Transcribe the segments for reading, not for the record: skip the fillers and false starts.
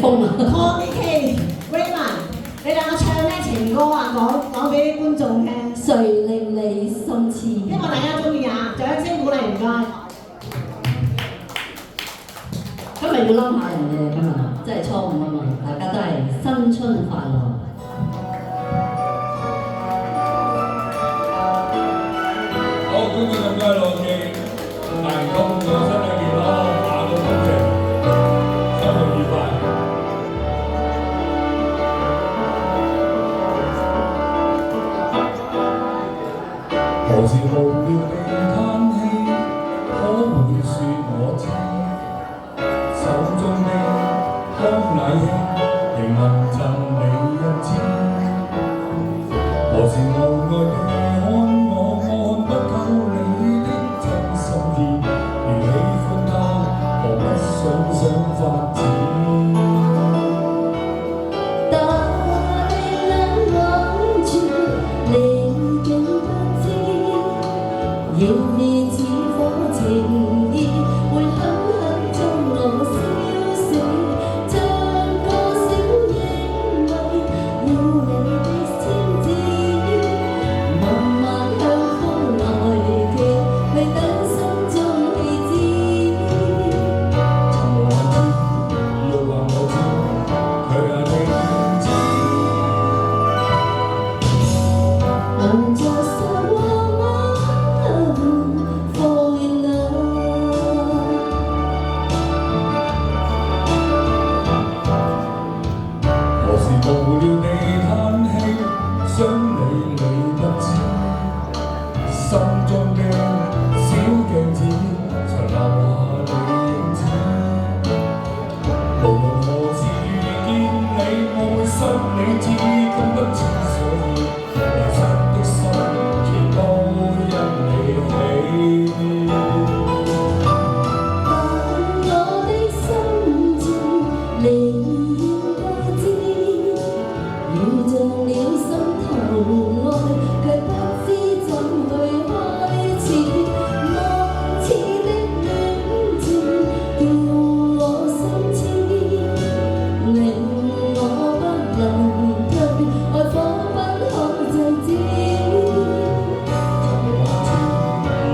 風啊！Connie K、Raymond，你兩個唱咩情歌啊？講俾啲觀眾聽。誰令你心痴？希望大家中意啊！掌聲鼓勵唔該。今日要冧下人嘅今日，真係初五啊嘛，大家都係新春快樂。好，恭喜咁多位老記，大恭祝身體健康，馬到功成，生活愉快。何時無聊地嘆氣，可會說我知？手中的康乃馨，仍問贈你一支。何時無愛地看我，看不透你的真心意。如喜歡他，何不想發展？大眼望住你竟不知，要你似火情意，會狠狠將我燒死。像個小嬰兒，要你的簽字，慢慢向風來騎，去等心中氣知。尋我知，又話我知，佢也聽知。I'm just a woman falling in love。何時無聊地嘆氣，想你不知，心中的小鏡子常留下你影子。無論何時遇見你，我會失理智，感不知所以，迷失的心全都因你起。但我的心照你應該知，遇着了心頭愛，卻不知怎去開始。莫似的戀情叫我心痴，令我不能退，愛火不可制止。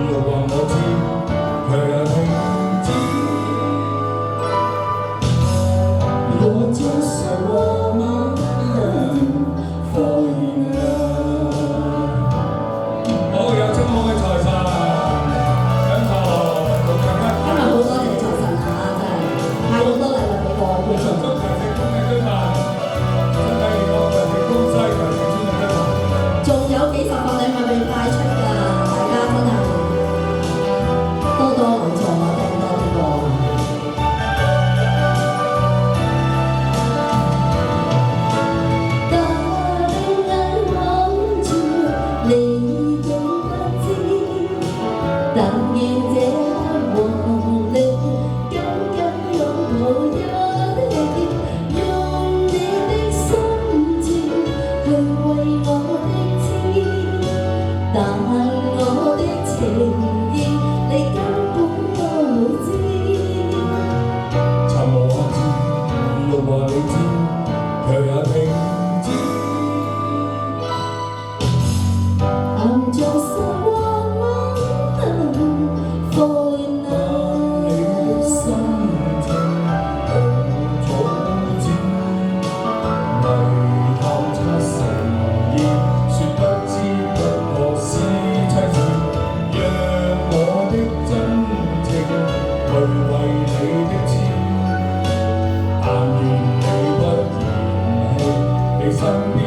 又話我知，佢也聽知。我就是我們fall in love。好，有請我嘅財神，享受到大家。今日好多謝財神啊，真係派好多禮物俾各位觀眾。祝財神恭喜發財，身體健康，財神高西，財神專利一流。仲有幾十份禮物未派出㗎，大家真係多多留座啊，訂多啲歌。大眼望住你竟不知，但願這刻和你緊緊擁抱一起，用你的心照去為我的知，但我的情意你根本都沒知。尋我知，又話你知，卻也聽知。I'm just a woman falling in 你 love。的心情像草剪，迷探測誠意，說不知不覺是妻子。讓我的真情去為你的痴，但願你不嫌棄，你身邊。